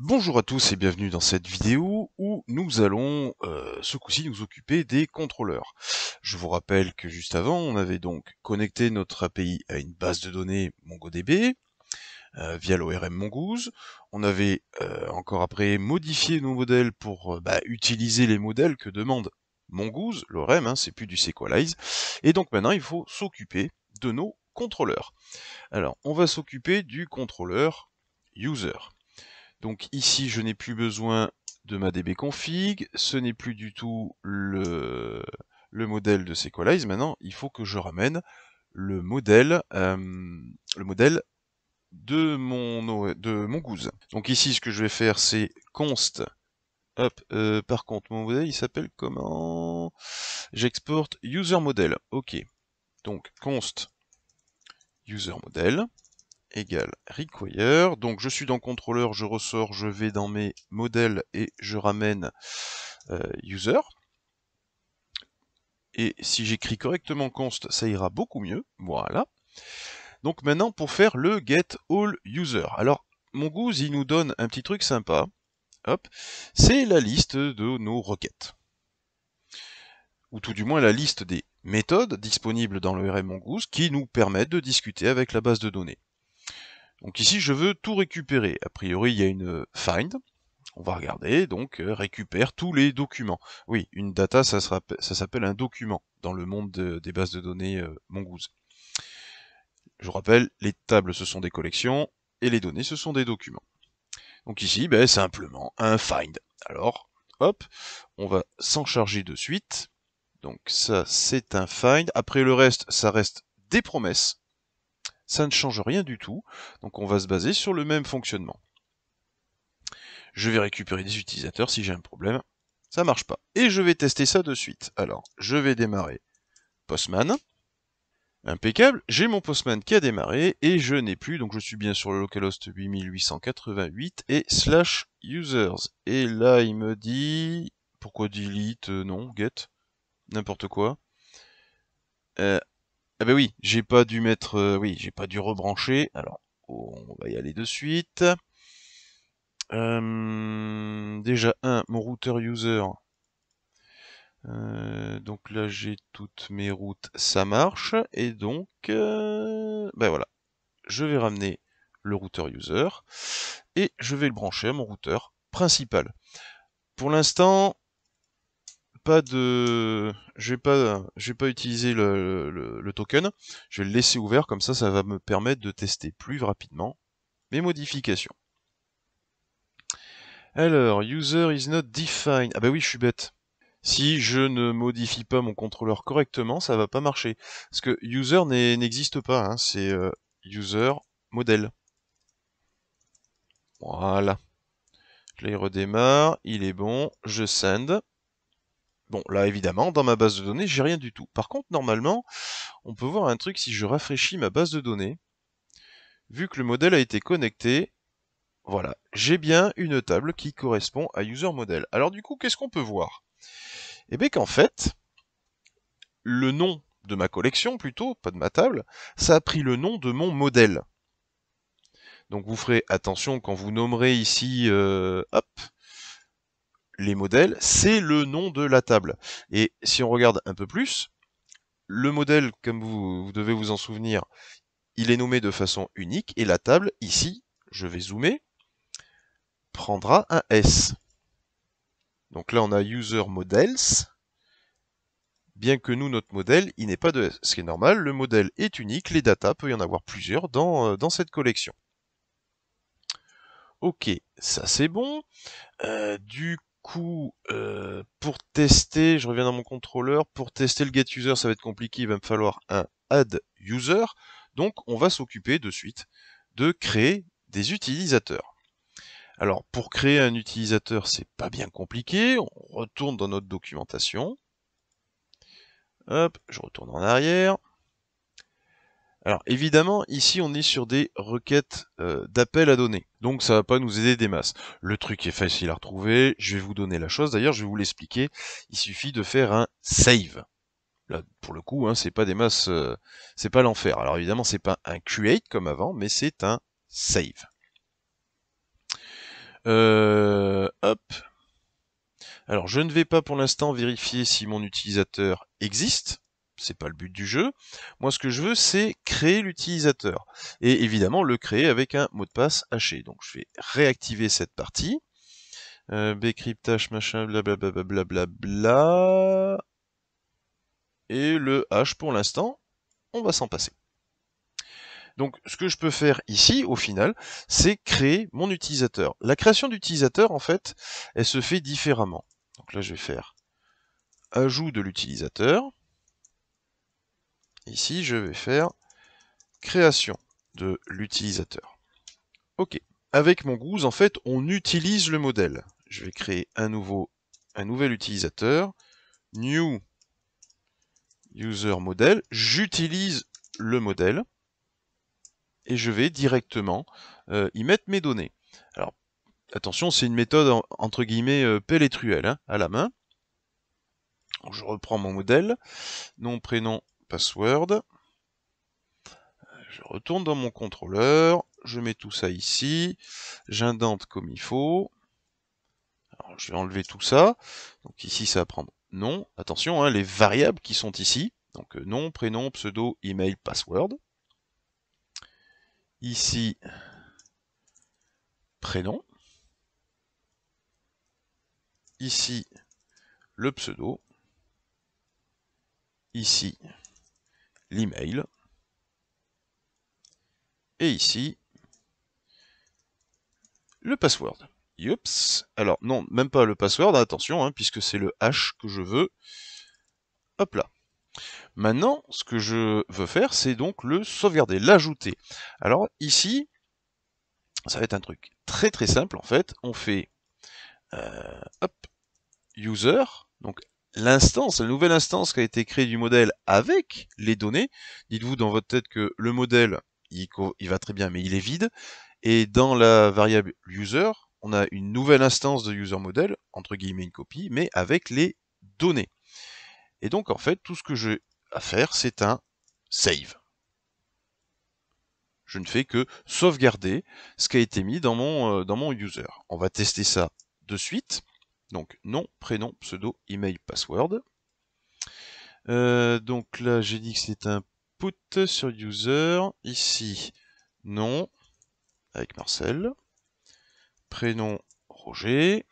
Bonjour à tous et bienvenue dans cette vidéo où nous allons ce coup-ci nous occuper des contrôleurs. Je vous rappelle que juste avant on avait donc connecté notre API à une base de données MongoDB via l'ORM Mongoose. On avait encore après modifié nos modèles pour utiliser les modèles que demande Mongoose, l'ORM, hein, c'est plus du Sequelize. Et donc maintenant il faut s'occuper de nos contrôleurs. Alors on va s'occuper du contrôleur user. Donc ici, je n'ai plus besoin de ma dbconfig, ce n'est plus du tout le modèle de Sequelize. Maintenant, il faut que je ramène le modèle de mon Goose. Donc ici, ce que je vais faire, c'est const. Hop, par contre, mon modèle, il s'appelle comment? J'exporte user model. Ok. Donc const user model égale require. Donc je suis dans contrôleur, je ressors, je vais dans mes modèles et je ramène user. Et si j'écris correctement const, ça ira beaucoup mieux. Voilà. Donc maintenant pour faire le get all user. Alors Mongoose il nous donne un petit truc sympa. Hop, c'est la liste de nos requêtes. Ou tout du moins la liste des méthodes disponibles dans l'ORM Mongoose qui nous permettent de discuter avec la base de données. Donc ici, je veux tout récupérer. A priori, il y a une find. On va regarder, donc récupère tous les documents. Oui, une data, ça s'appelle un document dans le monde des bases de données Mongoose. Je vous rappelle, les tables, ce sont des collections, et les données, ce sont des documents. Donc ici, simplement un find. Alors, hop, on va s'en charger de suite. Donc ça, c'est un find. Après le reste, ça reste des promesses. Ça ne change rien du tout. Donc on va se baser sur le même fonctionnement. Je vais récupérer des utilisateurs si j'ai un problème. Ça marche pas. Et je vais tester ça de suite. Alors, je vais démarrer Postman. Impeccable, j'ai mon Postman qui a démarré et je n'ai plus, donc je suis bien sur le localhost 8888 et /users. Et là, il me dit... Pourquoi delete? Non, get, n'importe quoi. Ah ben oui, j'ai pas dû mettre... oui, j'ai pas dû rebrancher. Alors, on va y aller de suite. Déjà, mon routeur user. Donc là, j'ai toutes mes routes, ça marche. Et donc, voilà. Je vais ramener le routeur user et je vais le brancher à mon routeur principal. Pour l'instant, pas de... je vais pas utiliser le token. Je vais le laisser ouvert, comme ça va me permettre de tester plus rapidement mes modifications. Alors, user is not defined. Ah bah oui, je suis bête. Si je ne modifie pas mon contrôleur correctement, ça va pas marcher. Parce que user n'existe pas, hein, c'est user modèle. Voilà. Je les redémarre, il est bon, je send. Bon, là évidemment, dans ma base de données, j'ai rien du tout. Par contre, normalement, on peut voir un truc si je rafraîchis ma base de données. Vu que le modèle a été connecté, voilà, j'ai bien une table qui correspond à user model. Alors du coup, qu'est-ce qu'on peut voir? Eh bien qu'en fait, le nom de ma collection plutôt, pas de ma table, ça a pris le nom de mon modèle. Donc vous ferez attention quand vous nommerez ici, hop, les modèles, c'est le nom de la table. Et si on regarde un peu plus, le modèle, comme vous devez vous en souvenir, il est nommé de façon unique, et la table, ici, je vais zoomer, prendra un S. Donc là, on a user models, bien que nous, notre modèle, il n'est pas de S. Ce qui est normal, le modèle est unique, les datas, peut y en avoir plusieurs dans cette collection. Ok, ça c'est bon. Du coup, pour tester, je reviens dans mon contrôleur, pour tester le getUser, ça va être compliqué, il va me falloir un addUser. Donc, on va s'occuper de suite de créer des utilisateurs. Alors, pour créer un utilisateur, c'est pas bien compliqué. On retourne dans notre documentation. Hop, je retourne en arrière. Alors évidemment, ici on est sur des requêtes d'appel à données, donc ça va pas nous aider des masses. Le truc est facile à retrouver, je vais vous donner la chose, d'ailleurs je vais vous l'expliquer, il suffit de faire un save. Là, pour le coup, hein, c'est pas des masses, c'est pas l'enfer. Alors évidemment, c'est pas un create comme avant, mais c'est un save. Hop. Alors, je ne vais pas pour l'instant vérifier si mon utilisateur existe. C'est pas le but du jeu. Moi, ce que je veux, c'est créer l'utilisateur. Et évidemment, le créer avec un mot de passe haché. Donc, je vais réactiver cette partie. Bcryptage, machin, blablabla, blablabla. Et le hash, pour l'instant, on va s'en passer. Donc, ce que je peux faire ici, au final, c'est créer mon utilisateur. La création d'utilisateur, en fait, elle se fait différemment. Donc là, je vais faire ajout de l'utilisateur. Ici, je vais faire création de l'utilisateur. Ok. Avec mon Goose, en fait, on utilise le modèle. Je vais créer un nouvel utilisateur. New user model. J'utilise le modèle. Et je vais directement y mettre mes données. Alors, attention, c'est une méthode entre guillemets pelle et truelle, hein, à la main. Donc, je reprends mon modèle, nom, prénom, password. Je retourne dans mon contrôleur, je mets tout ça ici, j'indente comme il faut. Alors, je vais enlever tout ça. Donc ici, ça va prendre nom. Attention, hein, les variables qui sont ici. Donc nom, prénom, pseudo, email, password. Ici, prénom. Ici, le pseudo. Ici, l'email. Et ici, le password. Youps. Alors, non, même pas le password, attention, hein, puisque c'est le hash que je veux. Hop là. Maintenant, ce que je veux faire, c'est donc le sauvegarder, l'ajouter. Alors, ici, ça va être un truc très très simple, en fait. On fait, hop, user, donc l'instance, la nouvelle instance qui a été créée du modèle avec les données. Dites-vous dans votre tête que le modèle, il va très bien, mais il est vide. Et dans la variable user, on a une nouvelle instance de user model, entre guillemets une copie, mais avec les données. Et donc en fait, tout ce que j'ai à faire, c'est un save. Je ne fais que sauvegarder ce qui a été mis dans mon user. On va tester ça de suite. Donc nom, prénom, pseudo, email, password. Donc là, j'ai dit que c'est un put sur user. Ici, nom, avec Marcel. Prénom, Roger.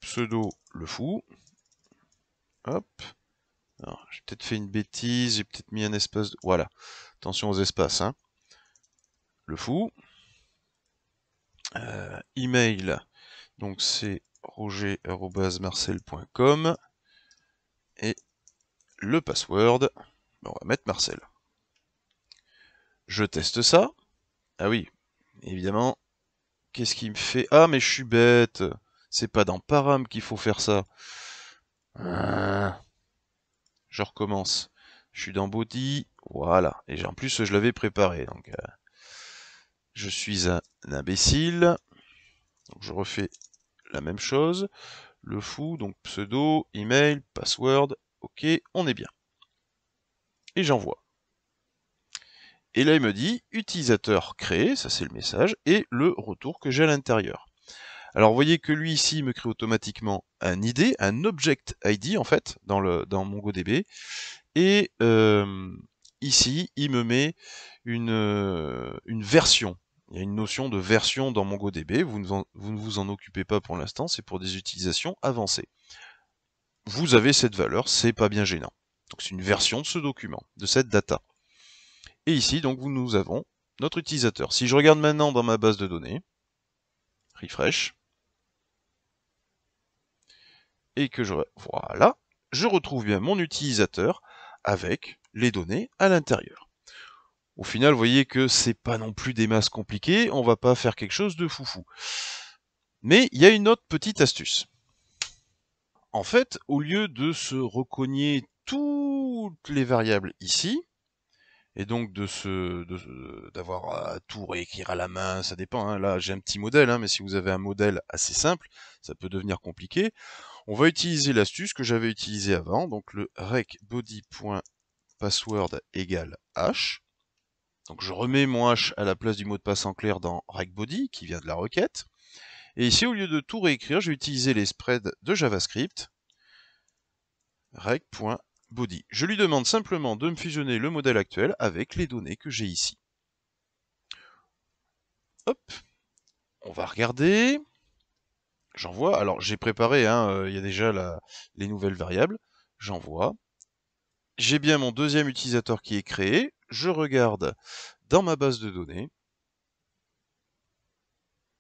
Pseudo, le fou. Hop. Alors, j'ai peut-être fait une bêtise, j'ai peut-être mis un espace. Voilà. Attention aux espaces, hein. Le fou. Email. Donc c'est roger@marcel.com. Et le password, on va mettre Marcel. Je teste ça. Ah oui, évidemment. Qu'est-ce qui me fait... Ah, mais je suis bête. C'est pas dans Param qu'il faut faire ça. Je recommence. Je suis dans Body. Voilà. Et en plus, je l'avais préparé. Donc, je suis un imbécile. Donc, je refais la même chose. Le fou, donc pseudo, email, password. Ok, on est bien. Et j'envoie. Et là, il me dit utilisateur créé, ça c'est le message, et le retour que j'ai à l'intérieur. Alors, vous voyez que lui ici me crée automatiquement un ID, un object ID en fait, dans MongoDB. Et ici, il me met une version. Il y a une notion de version dans MongoDB, vous ne vous en occupez pas pour l'instant, c'est pour des utilisations avancées. Vous avez cette valeur, c'est pas bien gênant. Donc c'est une version de ce document, de cette data. Et ici, donc, nous avons notre utilisateur. Si je regarde maintenant dans ma base de données, refresh, et que voilà, je retrouve bien mon utilisateur avec les données à l'intérieur. Au final, vous voyez que c'est pas non plus des masses compliquées, on va pas faire quelque chose de foufou. Mais il y a une autre petite astuce. En fait, au lieu de se recogner toutes les variables ici, et donc d'avoir à tout réécrire à la main, ça dépend, hein. Là j'ai un petit modèle, hein, mais si vous avez un modèle assez simple, ça peut devenir compliqué. On va utiliser l'astuce que j'avais utilisée avant, donc le rec body.password égale h. Donc je remets mon h à la place du mot de passe en clair dans recBody, qui vient de la requête. Et ici, au lieu de tout réécrire, je vais utiliser les spreads de JavaScript, rec.body. Je lui demande simplement de me fusionner le modèle actuel avec les données que j'ai ici. Hop, on va regarder. J'envoie. Alors, j'ai préparé, il y a déjà les nouvelles variables. J'envoie. J'ai bien mon deuxième utilisateur qui est créé. Je regarde dans ma base de données.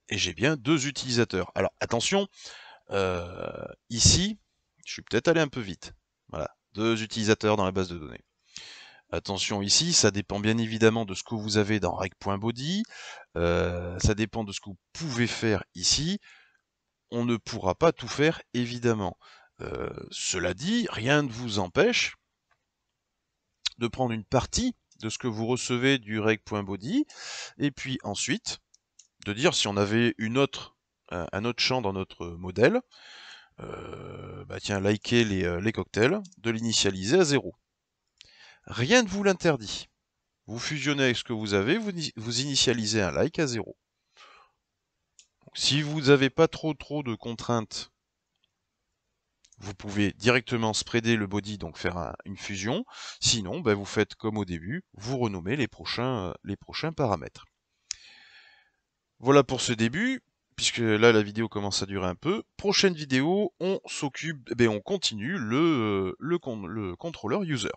Et j'ai bien 2 utilisateurs. Alors, attention, ici, je suis peut-être allé un peu vite. Voilà, 2 utilisateurs dans la base de données. Attention ici, ça dépend bien évidemment de ce que vous avez dans rec.body, ça dépend de ce que vous pouvez faire ici. On ne pourra pas tout faire, évidemment. Cela dit, rien ne vous empêche de prendre une partie de ce que vous recevez du rec.body, et puis ensuite, de dire si on avait un autre champ dans notre modèle, tiens, liker les cocktails, de l'initialiser à 0. Rien ne vous l'interdit. Vous fusionnez avec ce que vous avez, vous initialisez un like à 0. Donc, si vous n'avez pas trop de contraintes, vous pouvez directement spreader le body, donc faire une fusion. Sinon, vous faites comme au début, vous renommez les prochains paramètres. Voilà pour ce début, puisque là la vidéo commence à durer un peu. Prochaine vidéo, on continue le contrôleur user.